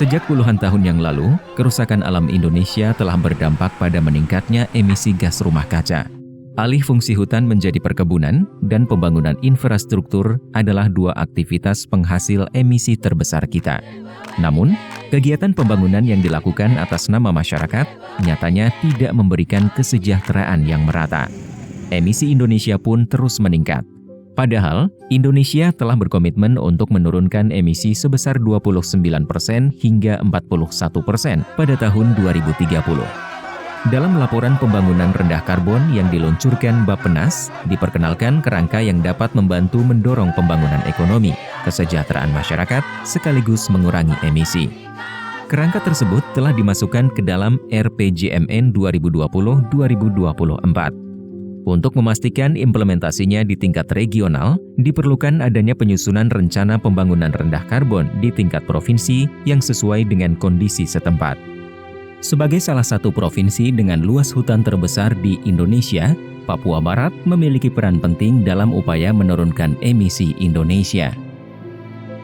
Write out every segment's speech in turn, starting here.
Sejak puluhan tahun yang lalu, kerusakan alam Indonesia telah berdampak pada meningkatnya emisi gas rumah kaca. Alih fungsi hutan menjadi perkebunan dan pembangunan infrastruktur adalah dua aktivitas penghasil emisi terbesar kita. Namun, kegiatan pembangunan yang dilakukan atas nama masyarakat nyatanya tidak memberikan kesejahteraan yang merata. Emisi Indonesia pun terus meningkat. Padahal, Indonesia telah berkomitmen untuk menurunkan emisi sebesar 29% hingga 41% pada tahun 2030. Dalam laporan pembangunan rendah karbon yang diluncurkan Bappenas, diperkenalkan kerangka yang dapat membantu mendorong pembangunan ekonomi, kesejahteraan masyarakat, sekaligus mengurangi emisi. Kerangka tersebut telah dimasukkan ke dalam RPJMN 2020-2024. Untuk memastikan implementasinya di tingkat regional, diperlukan adanya penyusunan rencana pembangunan rendah karbon di tingkat provinsi yang sesuai dengan kondisi setempat. Sebagai salah satu provinsi dengan luas hutan terbesar di Indonesia, Papua Barat memiliki peran penting dalam upaya menurunkan emisi Indonesia.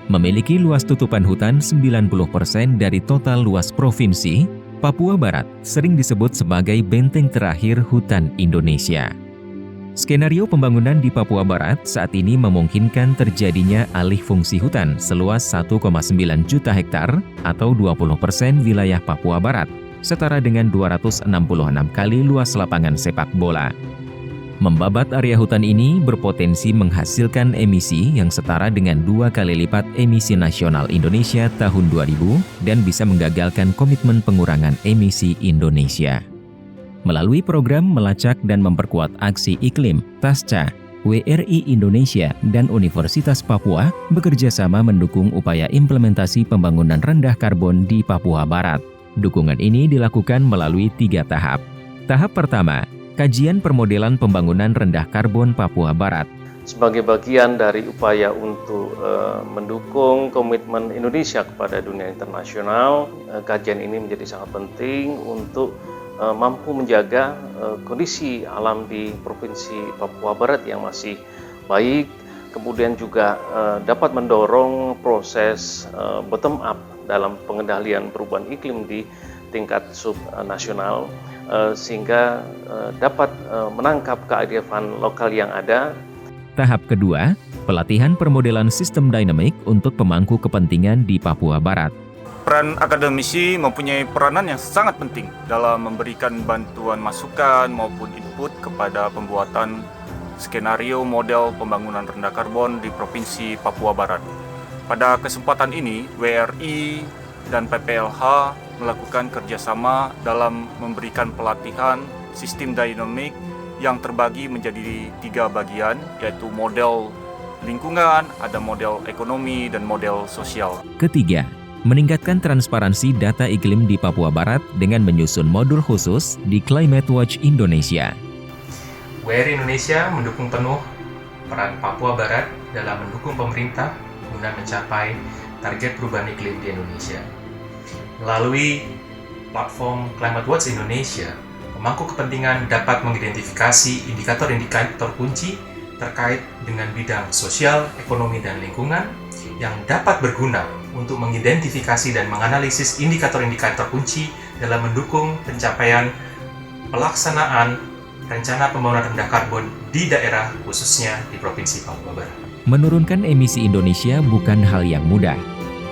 Memiliki luas tutupan hutan 90% dari total luas provinsi, Papua Barat sering disebut sebagai benteng terakhir hutan Indonesia. Skenario pembangunan di Papua Barat saat ini memungkinkan terjadinya alih fungsi hutan seluas 1,9 juta hektar atau 20% wilayah Papua Barat, setara dengan 266 kali luas lapangan sepak bola. Membabat area hutan ini berpotensi menghasilkan emisi yang setara dengan 2 kali lipat emisi nasional Indonesia tahun 2000 dan bisa menggagalkan komitmen pengurangan emisi Indonesia. Melalui program melacak dan memperkuat aksi iklim, TASCA, WRI Indonesia dan Universitas Papua bekerja sama mendukung upaya implementasi pembangunan rendah karbon di Papua Barat. Dukungan ini dilakukan melalui 3 tahap. Tahap pertama, kajian permodelan pembangunan rendah karbon Papua Barat. Sebagai bagian dari upaya untuk mendukung komitmen Indonesia kepada dunia internasional, kajian ini menjadi sangat penting untuk mampu menjaga kondisi alam di Provinsi Papua Barat yang masih baik, kemudian juga dapat mendorong proses bottom up dalam pengendalian perubahan iklim di tingkat subnasional, sehingga dapat menangkap kearifan lokal yang ada. Tahap kedua, pelatihan permodelan sistem dinamik untuk pemangku kepentingan di Papua Barat. Peran akademisi mempunyai peranan yang sangat penting dalam memberikan bantuan masukan maupun input kepada pembuatan skenario model pembangunan rendah karbon di Provinsi Papua Barat. Pada kesempatan ini, WRI dan PPLH melakukan kerjasama dalam memberikan pelatihan sistem dinamik yang terbagi menjadi 3 bagian, yaitu model lingkungan, ada model ekonomi, dan model sosial. Ketiga, meningkatkan transparansi data iklim di Papua Barat dengan menyusun modul khusus di Climate Watch Indonesia. WRI Indonesia mendukung penuh peran Papua Barat dalam mendukung pemerintah guna mencapai target perubahan iklim di Indonesia. Melalui platform Climate Watch Indonesia, pemangku kepentingan dapat mengidentifikasi indikator-indikator kunci terkait dengan bidang sosial, ekonomi, dan lingkungan yang dapat berguna untuk mengidentifikasi dan menganalisis indikator-indikator kunci dalam mendukung pencapaian pelaksanaan rencana pembangunan rendah karbon di daerah, khususnya di Provinsi Papua Barat. Menurunkan emisi Indonesia bukan hal yang mudah.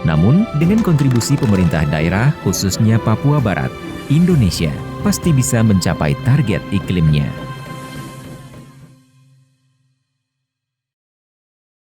Namun, dengan kontribusi pemerintah daerah, khususnya Papua Barat, Indonesia pasti bisa mencapai target iklimnya.